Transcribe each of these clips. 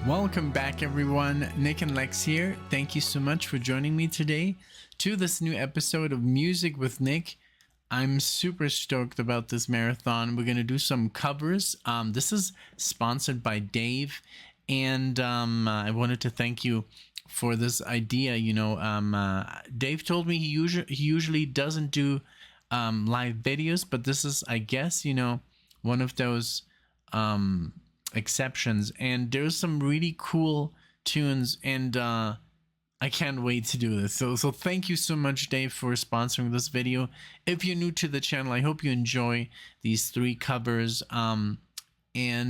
Welcome back, everyone. NicknLex here. Thank you so much for joining me today to this new episode of Music with Nick. I'm super stoked about this marathon. We're going to do some covers. This is sponsored by Dave, and I wanted to thank you for this idea. Dave told me he usually doesn't do live videos, but this is, I guess, one of those exceptions, and there's some really cool tunes, and I can't wait to do this. So thank you so much, Dave, for sponsoring this video. If you're new to the channel, I hope you enjoy these 3 covers. I mean,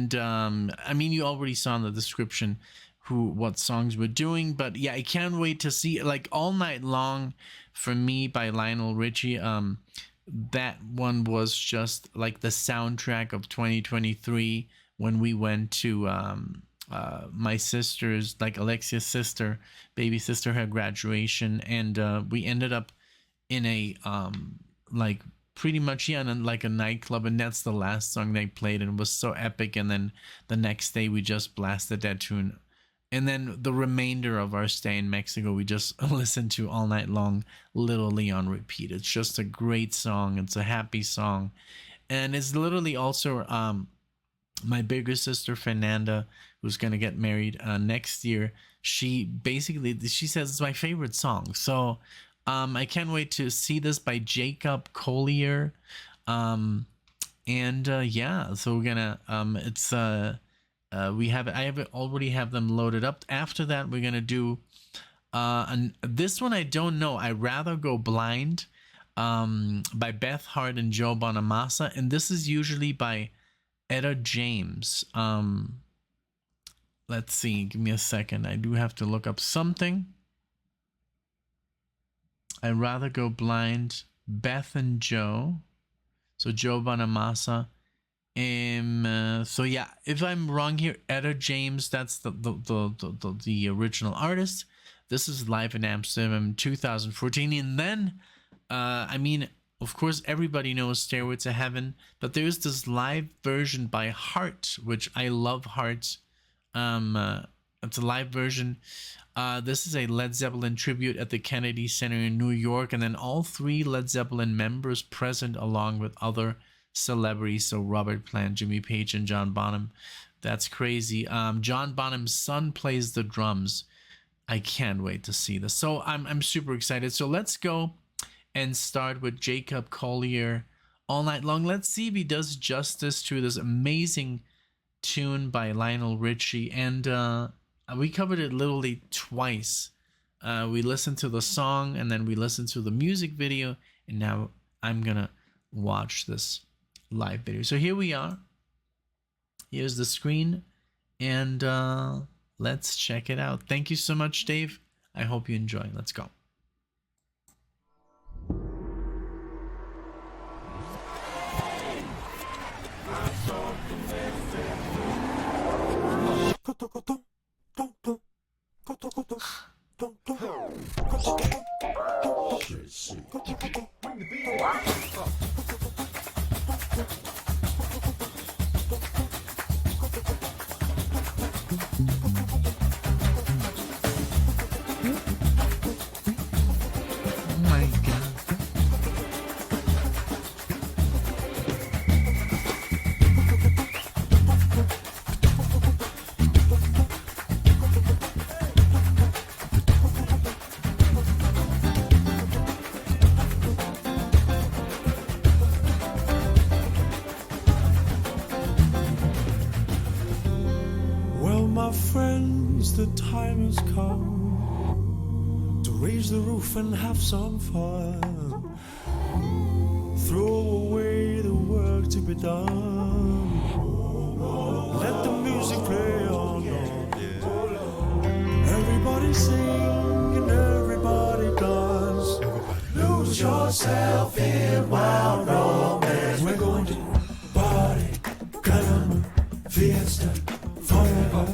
you already saw in the description what songs we're doing, but yeah, I can't wait to see, like, All Night Long for me by Lionel Ritchie. That one was just like the soundtrack of 2023 when we went to my sister's, like Alexia's sister, baby sister, her graduation, and we ended up in a like pretty much in like a nightclub, and that's the last song they played, and it was so epic. And then the next day we just blasted that tune, and then the remainder of our stay in Mexico we just listened to All Night Long, literally on repeat. It's just a great song. It's a happy song, and it's literally also my bigger sister Fernanda, who's gonna get married next year. She says it's my favorite song. So I can't wait to see this by Jacob Collier. Yeah, so we're gonna I already have them loaded up. After that, we're gonna do this one I don't know. I'd Rather Go Blind by Beth, Hart, and Joe Bonamassa, and this is usually by Etta James. Let's see, give me a second. I do have to look up something. I'd Rather Go Blind, Beth and Joe. So Joe Bonamassa. So yeah, if I'm wrong here, Etta James, that's the original artist. This is live in Amsterdam 2014. And then I mean, of course, everybody knows Stairway to Heaven, but there's this live version by Hart, which I love. Hart. It's a live version. This is a Led Zeppelin tribute at the Kennedy Center in New York, and then all 3 Led Zeppelin members present along with other celebrities. So Robert Plant, Jimmy Page, and John Bonham. That's crazy. John Bonham's son plays the drums. I can't wait to see this. So I'm super excited. So let's go and start with Jacob Collier, All Night Long. Let's see if he does justice to this amazing tune by Lionel Ritchie. And we covered it literally twice. We listened to the song, and then we listened to the music video, and now I'm gonna watch this live video. So here we are. Here's the screen, and let's check it out. Thank you so much, Dave. I hope you enjoy. Let's go. The time has come to raise the roof and have some fun. Throw away the work to be done. Let the music play on. Everybody sing and everybody dance. Lose yourself in wild romance. We're going to party, caramba, fiesta, forever.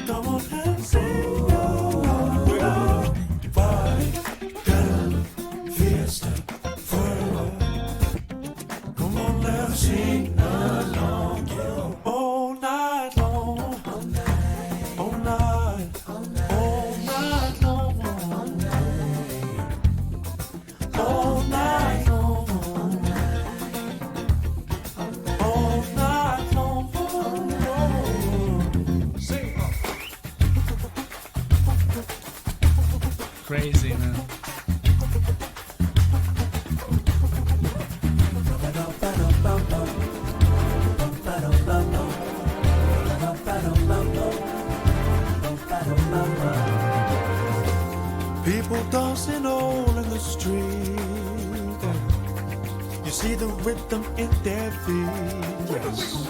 Come on and sing, we're gonna party, caramba, fiesta, forever. Come on, let's sing along, all night long. the rhythm in their feet. Yes,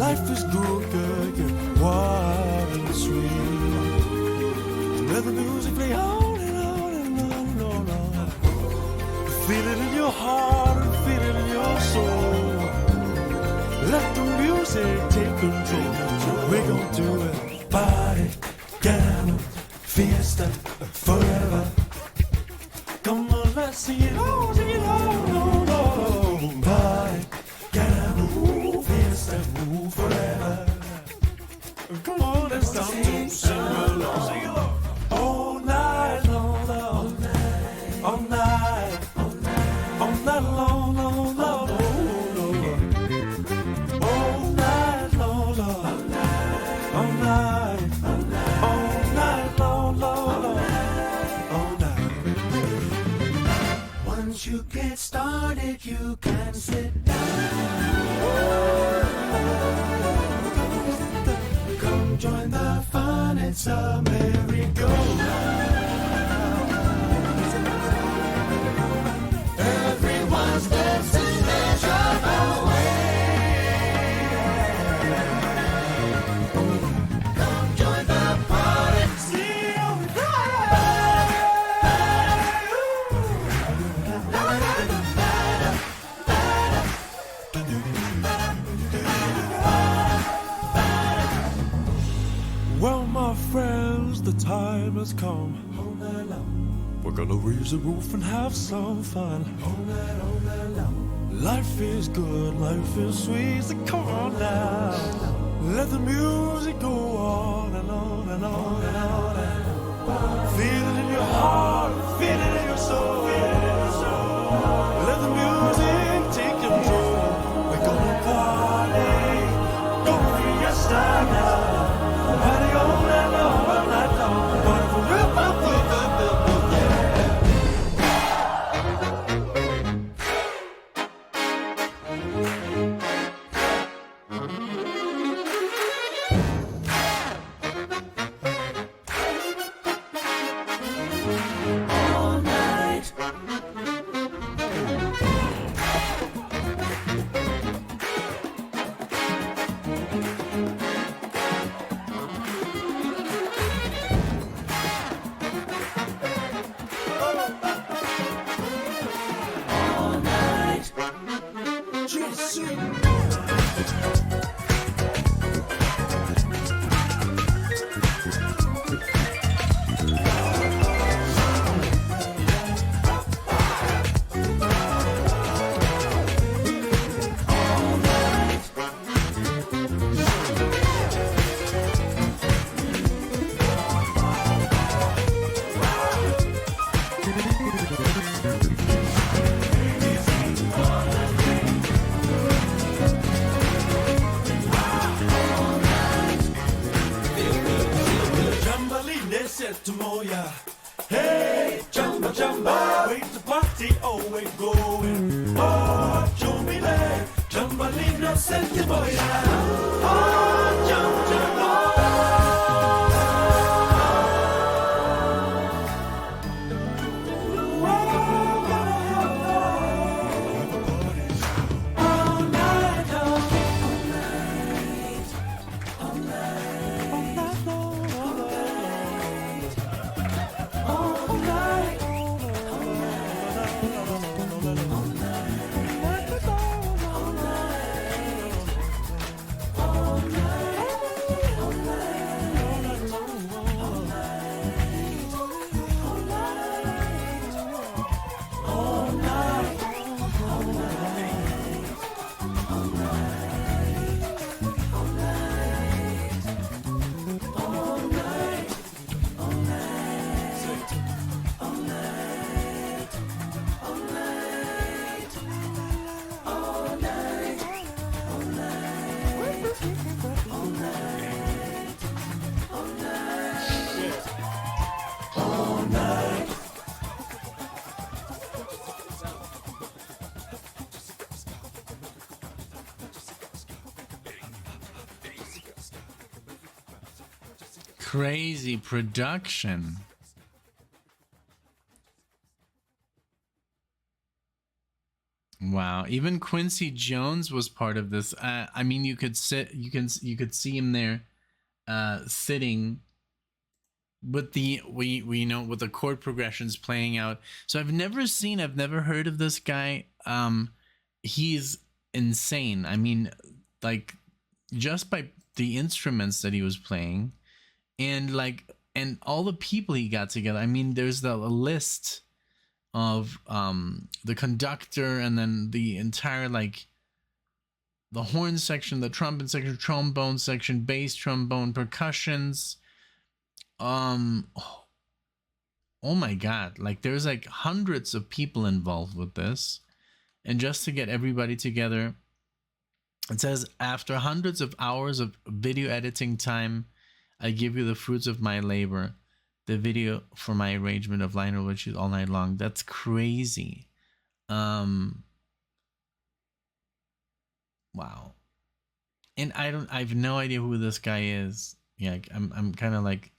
life is good, good, good, wild and sweet. Let the music play on and on and on and on and on. Feel it in your heart and feel it in your soul. Let the music take control. We're gonna do it. Party, piano, fiesta, forever. Come on, let's sing it all, sing it all. Party, piano, fiesta, forever. Come on, let's start to sing along, sing along. All night long, all night, all night, all night long, long, long, long. All night long, long, all night, all night long, long, all night. Once you get started, you can sit down. Come join the fun, it's a merry-go-round. Everyone's dancing their trouble away. Come join the party, see you Well, my friends, the time has come. We're gonna raise the roof and have some fun. Life is good, life is sweet, so come on now. Let the music go on and on and on and on and on. Feel it in your heart, feel it in your soul, feel it in your soul. Let the music take control. We're gonna party, go fiesta now. Party all night long, all night long. Party for real, all night. All night. Jesse. Jambaline said to Moya, hey, jamba, jamba, wait the party, always going. Oh, Jumile, Jambaline said to Moya, oh, jamba, jamba. All night long, all night, all night, all night long, all night, all night, Crazy production. Wow. Even Quincy Jones was part of this. I mean, you could see him there, sitting with the with the chord progressions playing out. So I've never heard of this guy. He's insane. I mean, like, just by the instruments that he was playing, and all the people he got together. I mean, there's a list of the conductor, and then the entire, like, the horn section, the trumpet section, trombone section, bass, trombone, percussions. Oh my god, like, there's like hundreds of people involved with this. And just to get everybody together, it says, after hundreds of hours of video editing time, I give you the fruits of my labor, the video for my arrangement of Lionel Ritchie All Night Long. That's crazy. Wow. And I have no idea who this guy is. Yeah, I'm kind of like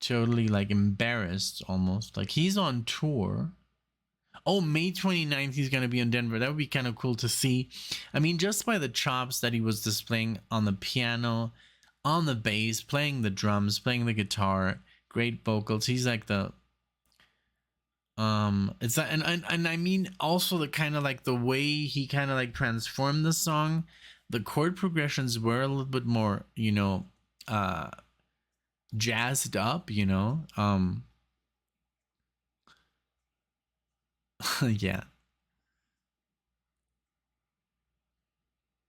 totally like embarrassed almost. Like, he's on tour. Oh, May 29th, he's going to be in Denver. That would be kind of cool to see. I mean, just by the chops that he was displaying on the piano, on the bass, playing the drums, playing the guitar, great vocals. He's like the it's that, and I mean, also the kind of like the way he kind of like transformed the song. The chord progressions were a little bit more, jazzed up, yeah,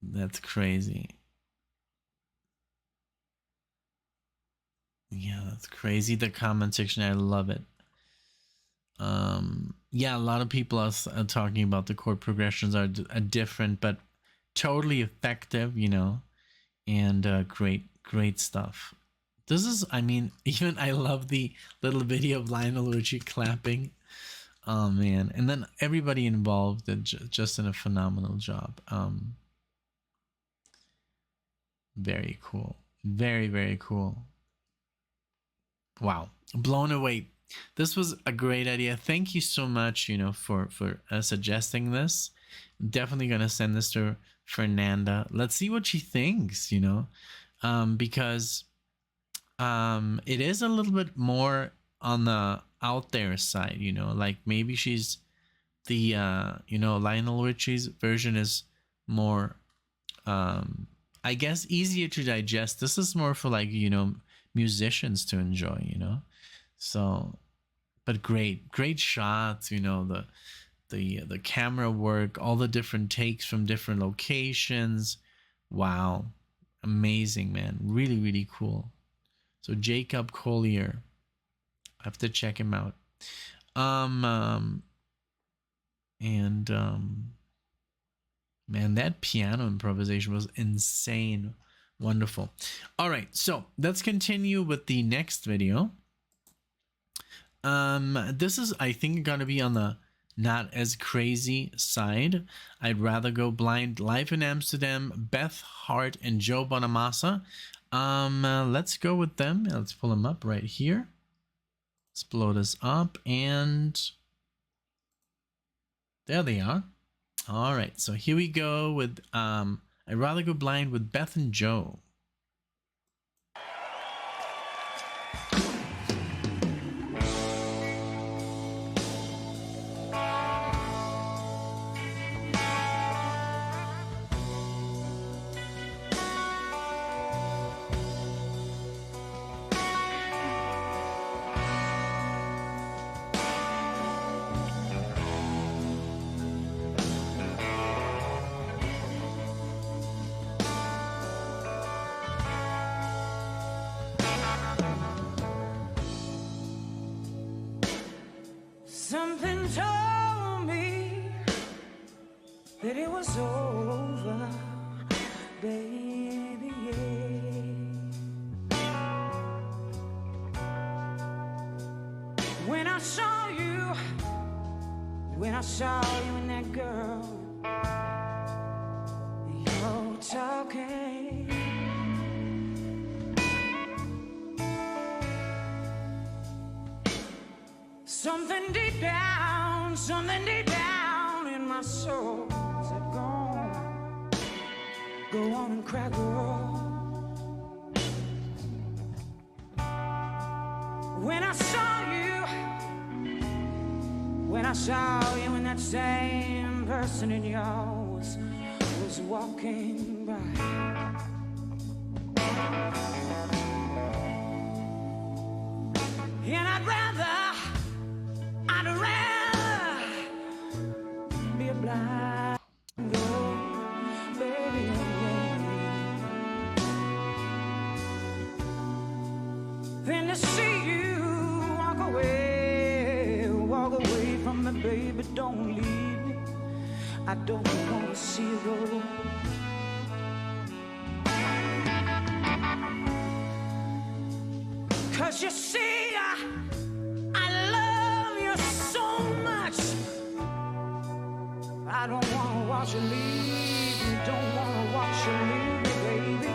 that's crazy. Yeah, that's crazy. The comment section, I love it. Yeah, a lot of people are talking about the chord progressions are different, but totally effective, and great stuff. This is, I mean, even I love the little video of Lionel Ritchie clapping. Oh man, and then everybody involved did just in a phenomenal job. Very cool. Very, very cool. Wow, blown away. This was a great idea. Thank you so much, for suggesting this. Definitely gonna send this to Fernanda. Let's see what she thinks, because it is a little bit more on the out there side, like maybe she's the Lionel Richie's version is more I guess easier to digest. This is more for like musicians to enjoy, so, but great shots, the camera work, all the different takes from different locations. Wow, amazing, man. Really cool. So Jacob Collier, I have to check him out. Man, that piano improvisation was insane. Wonderful. All right, so let's continue with the next video. This is, I think, gonna be on the not as crazy side. I'd rather go blind. Live in Amsterdam, Beth, Hart, and Joe Bonamassa. Let's go with them. Let's pull them up right here. Let's blow this up, and there they are. All right, so here we go with I'd rather go blind with Beth and Joe. Something told me that it was over, baby, yeah. When I saw you and that girl, you're talking. Something deep down in my soul Go on and cry, girl. When I saw you and that same person in yours was walking by. And I'd rather be a blind girl, baby, than to see you walk away from me, baby. Don't leave me. I don't want to see you go. Cause you see, I love you so much. I don't want to watch you leave me. Don't want to watch you leave me, baby.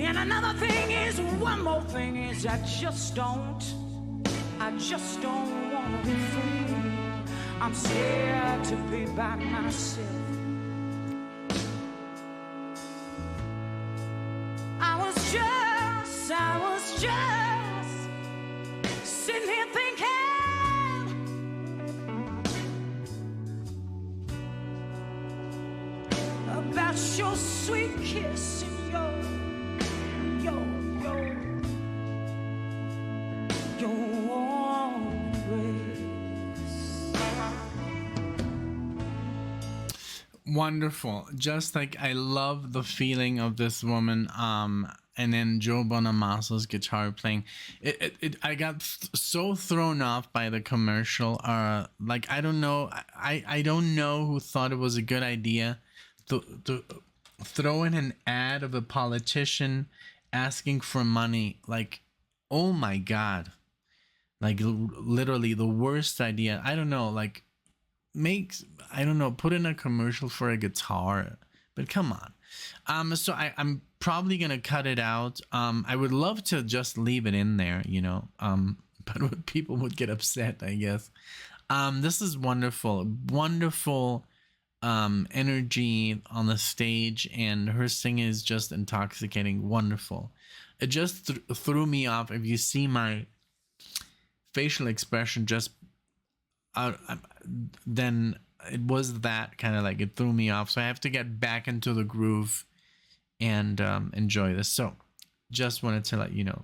And another thing is, one more thing is, I just don't want to be free. I'm scared to be by myself. I was just sitting here thinking about your sweet kiss and your warm embrace. Wonderful. Just like, I love the feeling of this woman. And then Joe Bonamassa's guitar playing. I got so thrown off by the commercial. Like, I don't know. I don't know who thought it was a good idea to throw in an ad of a politician asking for money. Like, oh my God. Like, literally the worst idea. I don't know. Like, put in a commercial for a guitar. But come on. So I'm probably gonna cut it out. I would love to just leave it in there, but people would get upset, I guess. This is wonderful energy on the stage, and her singing is just intoxicating. Wonderful. It just threw me off. If you see my facial expression, just then it was that kind of like, it threw me off. So I have to get back into the groove and enjoy this. So just wanted to let you know.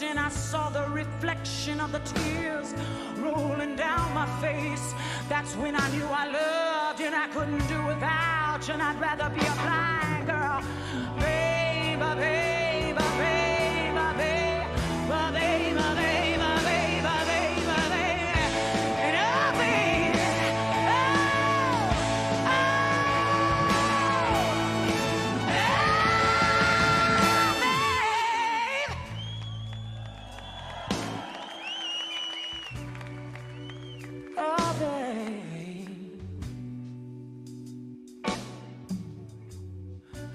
And I saw the reflection of the tears rolling down my face. That's when I knew I loved you and I couldn't do without you. And I'd rather be a blind girl, baby, baby, baby, baby, baby, baby, baby, baby, baby, and oh, baby,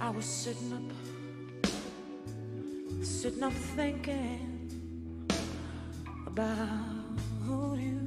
I was sitting up thinking about you.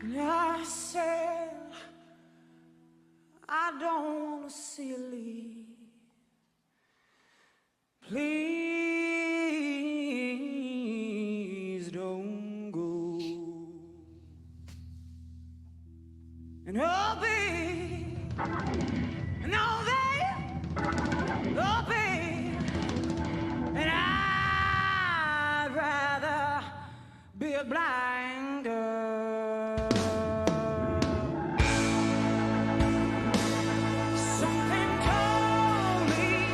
I said, I don't want to see you leave. Please don't go. And oh, babe, and oh, babe, oh, babe, and I'd rather be a blind girl. Something told me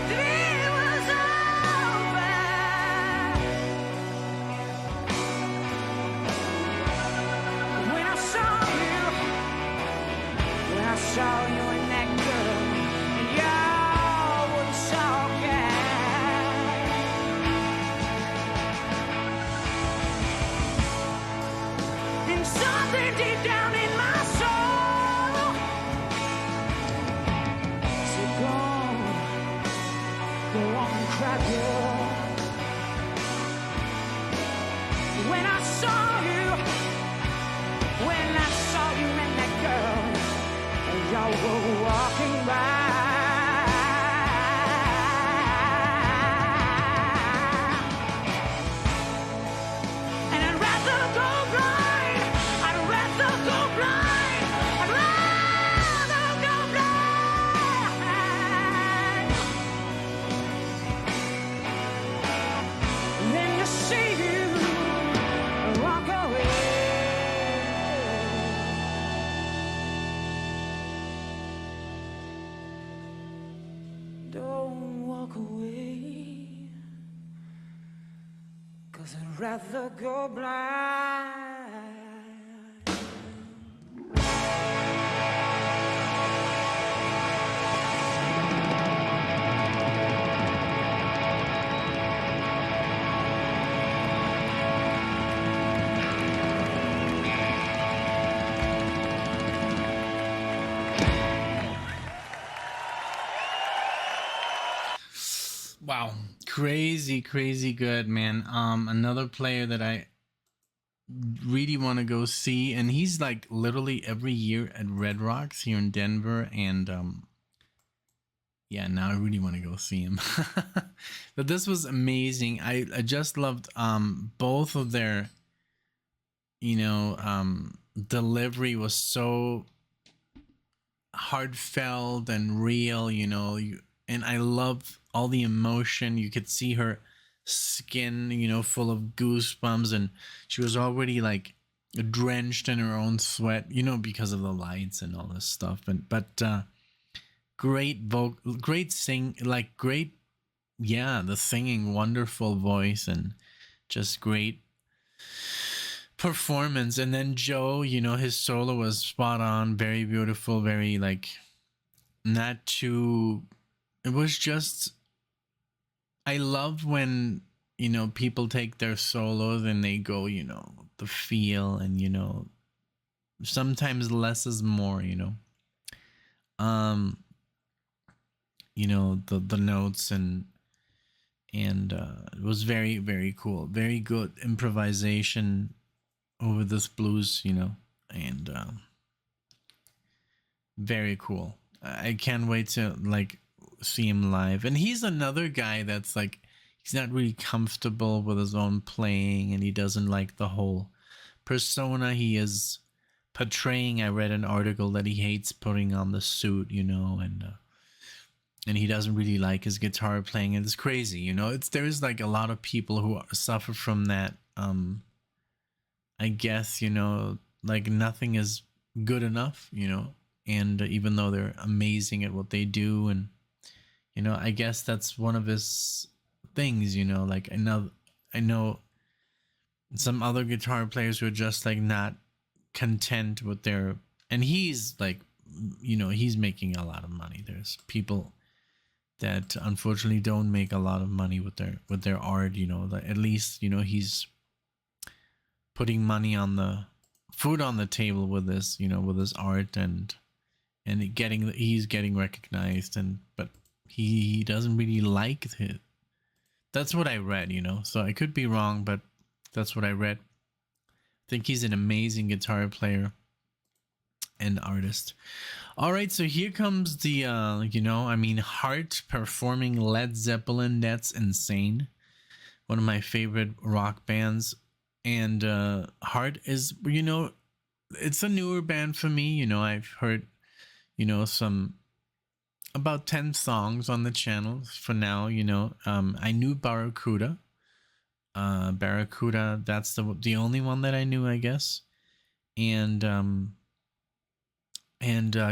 that it was over. When I saw you and that girl, and y'all was talking. And something deep down in my soul said, go on and cry, girl. When I saw you and that girl, and y'all were walking by. And I'd rather go blind. I'd rather go blind. I'd rather go blind than to see you walk away. Don't walk away, 'cause I'd rather go blind. Wow, crazy good, man. Another player that I really want to go see, and he's like literally every year at Red Rocks here in Denver, and yeah, now I really want to go see him. But this was amazing. I just loved both of their, delivery was so heartfelt and real, and I love all the emotion. You could see her skin, full of goosebumps, and she was already like drenched in her own sweat, because of the lights and all this stuff. But great great the singing, wonderful voice, and just great performance. And then Joe, his solo was spot on, very beautiful, very like not too. It was just, I love when people take their solos and they go, the feel, and sometimes less is more, the notes, and it was very, very cool, very good improvisation over this blues, and very cool. I can't wait to like see him live. And he's another guy that's like, he's not really comfortable with his own playing, and he doesn't like the whole persona he is portraying. I read an article that he hates putting on the suit, and he doesn't really like his guitar playing. And it's crazy, there's like a lot of people who suffer from that. I guess, like nothing is good enough, and even though they're amazing at what they do, and I guess that's one of his things, like I know some other guitar players who are just like not content with their, and he's like, he's making a lot of money. There's people that unfortunately don't make a lot of money with their art, at least, he's putting money on the food on the table with this, with his art, and he's getting recognized, but he doesn't really like it. That's what I read, so I could be wrong, but that's what I read. think he's an amazing guitar player and artist. All right, so here comes the Hart performing Led Zeppelin. That's insane. One of my favorite rock bands. And Hart is, it's a newer band for me. I've heard, some about 10 songs on the channel for now. I knew Barracuda. Barracuda, that's the only one that I knew, I guess. And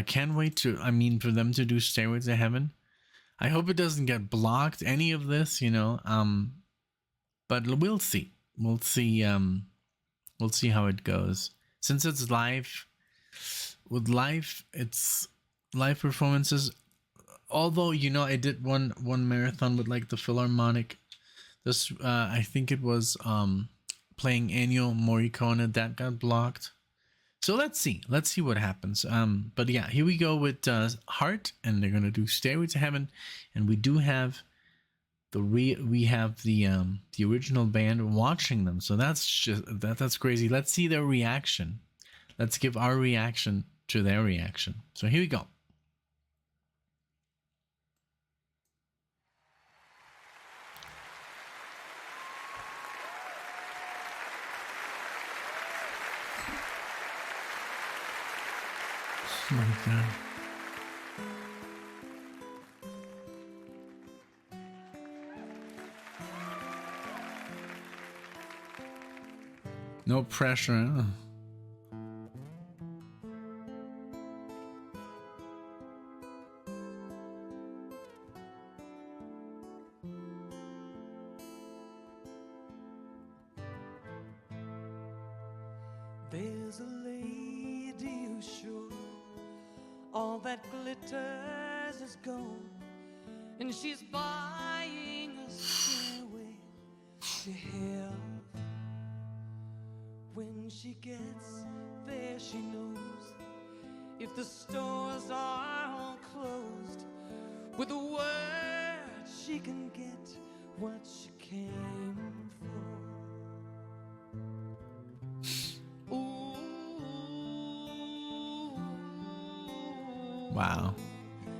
can't wait for them to do Stairway to Heaven. I hope it doesn't get blocked, any of this, but we'll see. We'll see how it goes. Since it's live, it's live performances. Although, I did one marathon with like the Philharmonic. This I think it was playing Ennio Morricone that got blocked. So let's see what happens. But yeah, here we go with Hart, and they're gonna do Stairway to Heaven, and we do have the original band watching them. So that's crazy. Let's see their reaction. Let's give our reaction to their reaction. So here we go. Oh my God. No pressure. Huh? There's a lady who's sure all that glitters is gold, and she's buying a stairway to hell. When she gets there, she knows if the stores are all closed, with a word she can get what she came for. Ooh. Wow.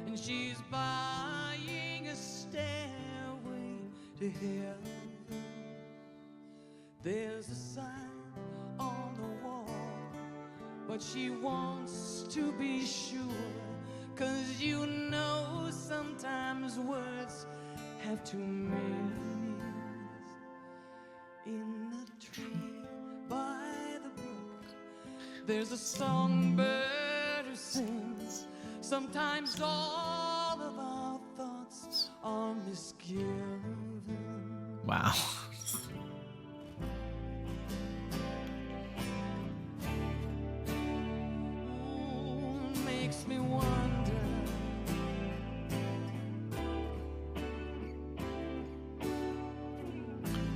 And she's buying a stairway to hell. There's a sign on the wall, but she wants to be sure, 'cause sometimes words have two meanings. In a tree by the brook, there's a songbird who sings. Sometimes all of our thoughts are misgiven. Wow. Makes me wonder.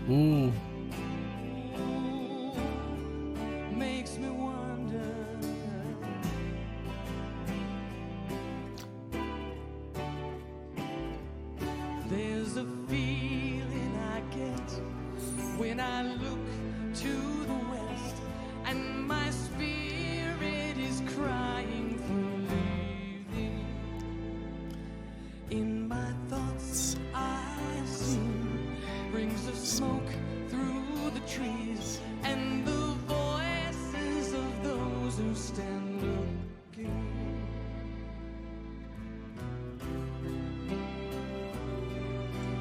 Ooh. Makes me wonder. There's a feeling I get when I look to the west, and my spirit is crying for leaving. In my thoughts I see rings of smoke through the trees, and the voices of those who stand looking.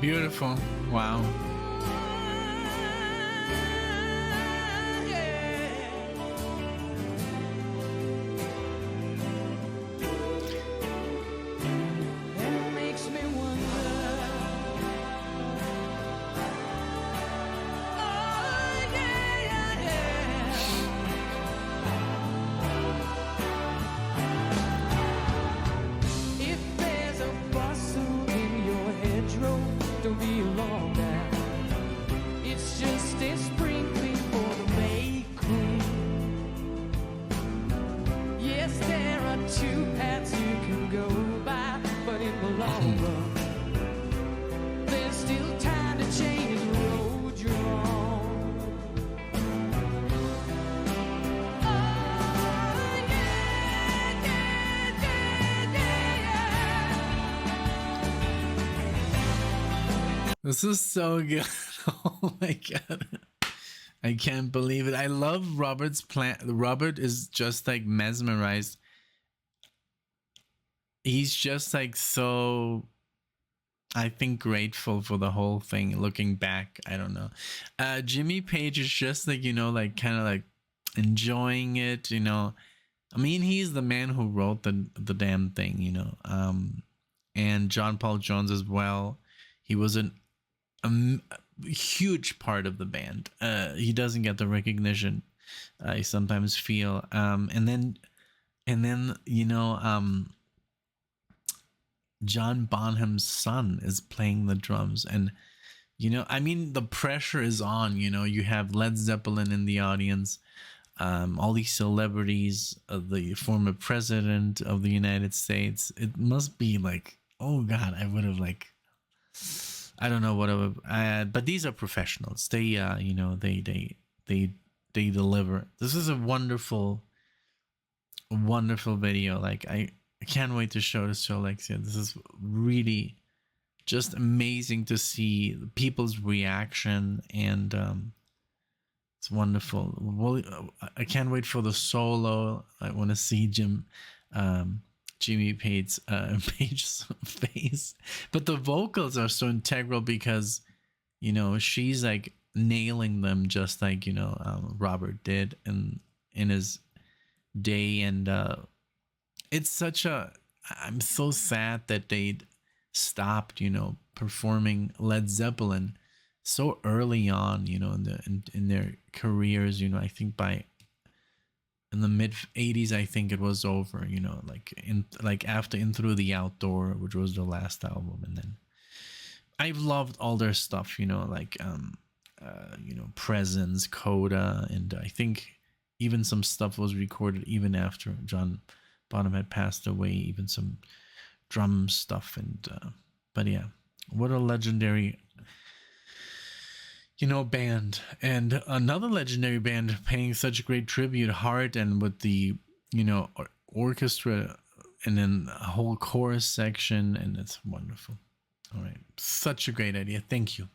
Beautiful. Wow. Don't be alone now. This is so good. Oh my god. I can't believe it. I love Robert's plan. Robert is just like mesmerized. He's just like so, I think, grateful for the whole thing. Looking back, I don't know. Jimmy Page is just like, like kind of like enjoying it, I mean, he's the man who wrote the damn thing, and John Paul Jones as well. He was a huge part of the band. He doesn't get the recognition I sometimes feel. And then John Bonham's son is playing the drums, and I mean, the pressure is on. You have Led Zeppelin in the audience, all these celebrities, the former president of the United States. It must be like, oh god, I would have like, I don't know what I would, but these are professionals. They they deliver. This is a wonderful video. Like, I can't wait to show this to Alexia. This is really just amazing to see people's reaction, and it's wonderful. Well, I can't wait for the solo. I want to see Jimmy Page's face. But the vocals are so integral because, she's like nailing them just like, Robert did in his day. And it's such a, I'm so sad that they stopped, performing Led Zeppelin so early on, in their careers. I think in the mid 80s, I think it was over, after In Through the Outdoor, which was the last album. And then I've loved all their stuff, Presence, Coda, and I think even some stuff was recorded even after John Bonham had passed away, even some drum stuff. And but yeah, what a legendary band. And another legendary band paying such great tribute, Hart, and with the orchestra, and then a whole chorus section, and it's wonderful. All right, such a great idea. Thank you.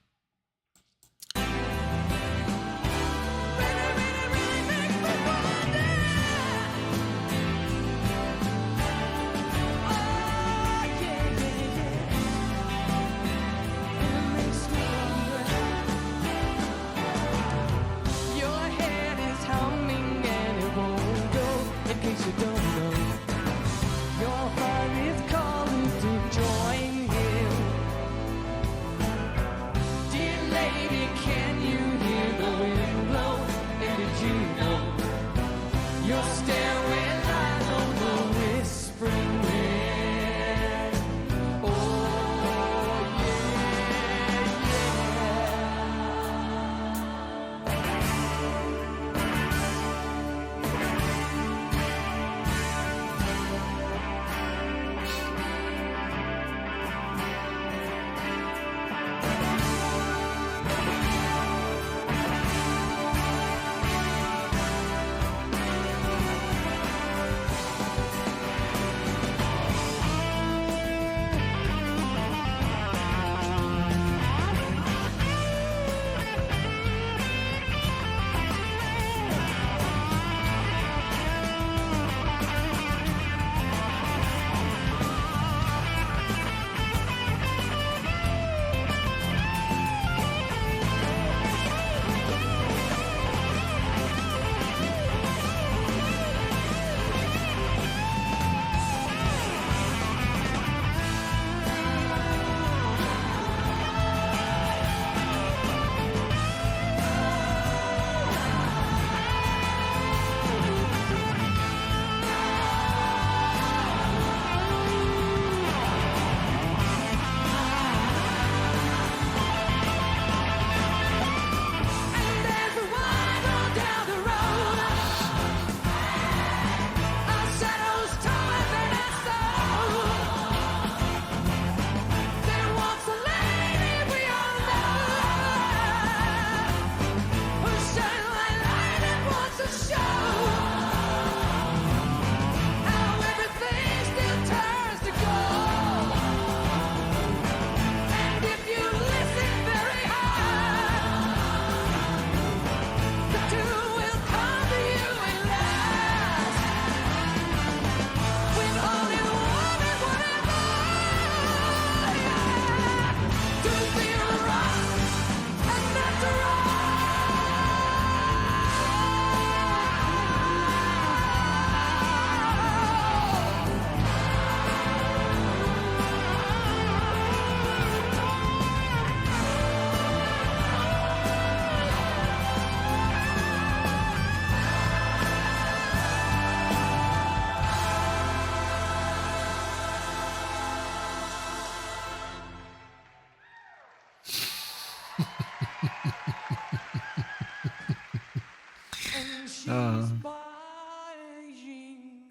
Uh, she's buying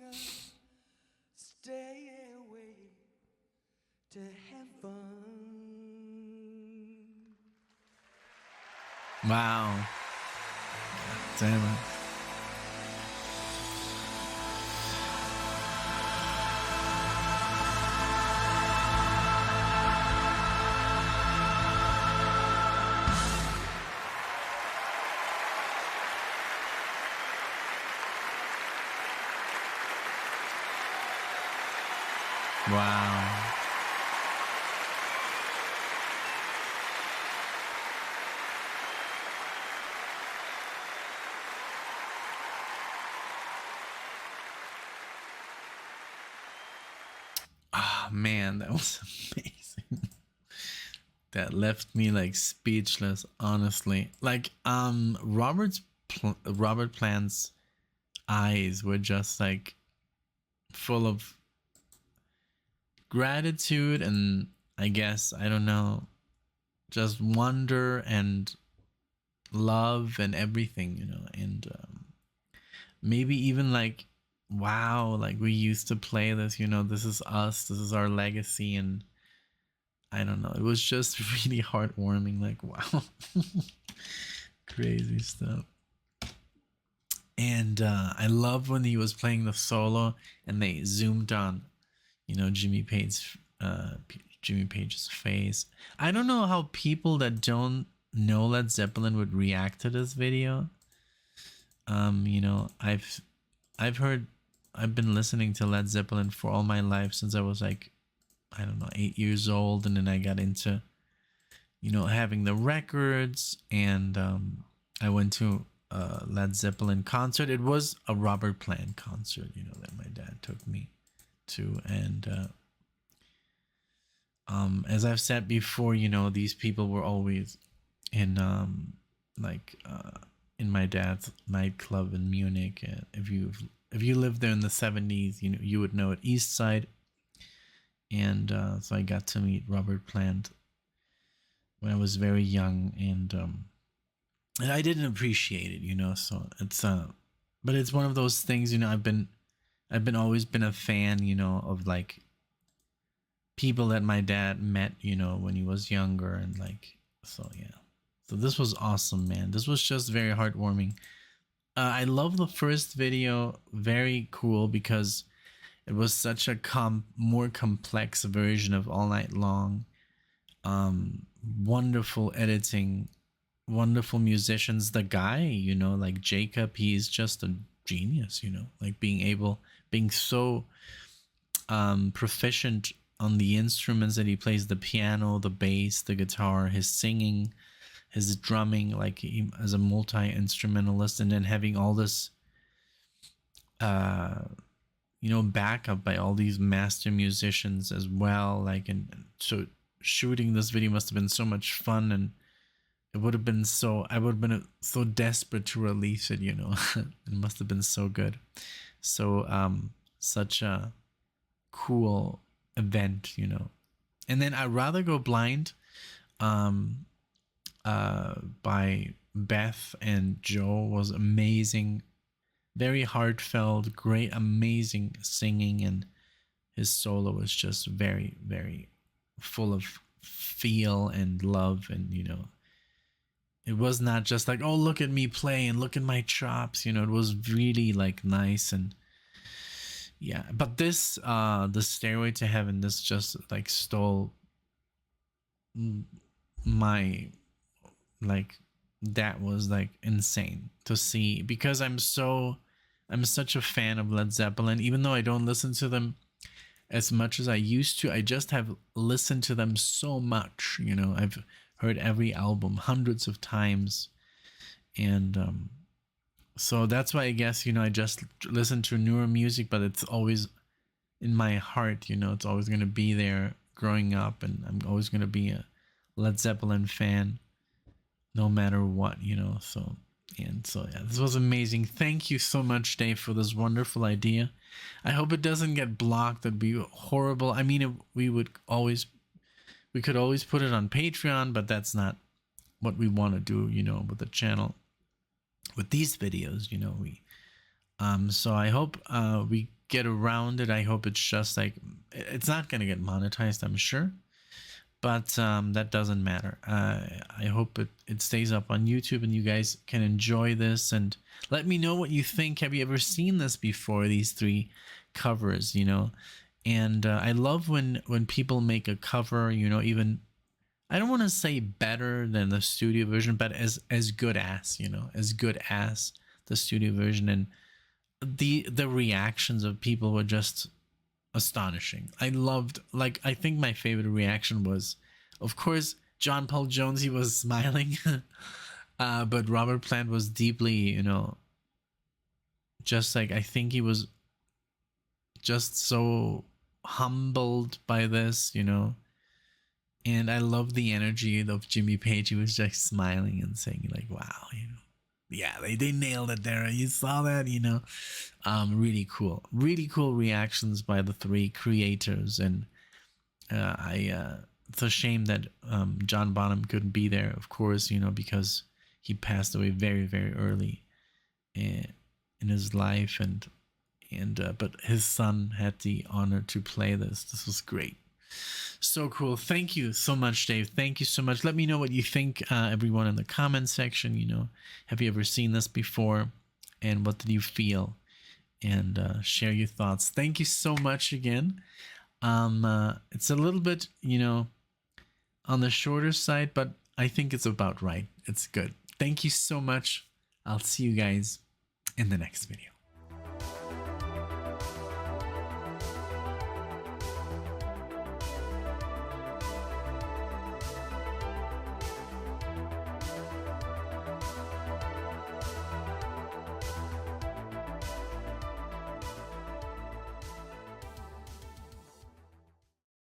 a stairway to heaven. wow. Damn it. Wow. Ah, man, that was amazing. That left me like speechless, honestly. Like Robert Plant's eyes were just like full of gratitude and I guess, I don't know, just wonder and love and everything, you know, and maybe even like, wow, like we used to play this, you know, this is us, this is our legacy, and I don't know, it was just really heartwarming, like, wow. Crazy stuff. And I love when he was playing the solo and they zoomed on, you know, Jimmy Page's face. I don't know how people that don't know Led Zeppelin would react to this video. You know, I've been listening to Led Zeppelin for all my life since I was like, I don't know, 8 years old, and then I got into, you know, having the records, and I went to a Led Zeppelin concert. It was a Robert Plant concert, you know, that my dad took me to, and as I've said before, you know, these people were always in in my dad's nightclub in Munich. If you lived there in the 70s, you know, you would know it, East Side. And so I got to meet Robert Plant when I was very young, and I didn't appreciate it, you know. So it's but it's one of those things, you know. I've always been a fan, you know, of like people that my dad met, you know, when he was younger, and like, so yeah. So this was awesome, man. This was just very heartwarming. I love the first video, very cool, because it was such a more complex version of All Night Long. Wonderful editing, wonderful musicians. The guy, you know, like Jacob, he's just a genius, you know, like being so proficient on the instruments that he plays, the piano, the bass, the guitar, his singing, his drumming, like as a multi-instrumentalist, and then having all this you know, backup by all these master musicians as well. Like, and so shooting this video must have been so much fun, and it would have been I would have been so desperate to release it, you know. It must have been so good. So such a cool event, you know. And then I'd Rather Go Blind by Beth and Joe was amazing. Very heartfelt, great, amazing singing, and his solo was just very, very full of feel and love. And, you know, it was not just like, oh, look at me play and look at my chops, you know. It was really like nice. And yeah, but this the Stairway to Heaven, this just like stole my, like, that was like insane to see, because I'm such a fan of Led Zeppelin. Even though I don't listen to them as much as I used to, I just have listened to them so much, you know. I've heard every album hundreds of times, and so that's why I guess, you know, I just listen to newer music, but it's always in my heart, you know. It's always going to be there growing up, and I'm always going to be a Led Zeppelin fan no matter what, you know. So, and so yeah, this was amazing. Thank you so much, Dave, for this wonderful idea. I hope it doesn't get blocked. That'd be horrible. I mean, we could always put it on Patreon, but that's not what we want to do, you know, with the channel. with these videos, you know. So I hope we get around it. I hope it's just like, it's not gonna get monetized, I'm sure, but that doesn't matter. I hope it stays up on YouTube and you guys can enjoy this, and let me know what you think. Have you ever seen this before, these 3 covers, you know? And I love when people make a cover, you know, even, I don't want to say better than the studio version, but as good as, you know, as good as the studio version. And the reactions of people were just astonishing. I loved, like, I think my favorite reaction was, of course, John Paul Jones. He was smiling, but Robert Plant was deeply, you know, just like, I think he was just so humbled by this, you know. And I love the energy of Jimmy Page. He was just smiling and saying like, wow, you know, yeah, they nailed it there. You saw that, you know. Really cool reactions by the 3 creators. And it's a shame that John Bonham couldn't be there, of course, you know, because he passed away very, very early in his life. And but his son had the honor to play this. This was great. So cool. Thank you so much, Dave. Thank you so much. Let me know what you think, everyone, in the comment section. You know, have you ever seen this before, and what did you feel? And share your thoughts. Thank you so much again. It's a little bit, you know, on the shorter side, but I think it's about right. It's good. Thank you so much. I'll see you guys in the next video.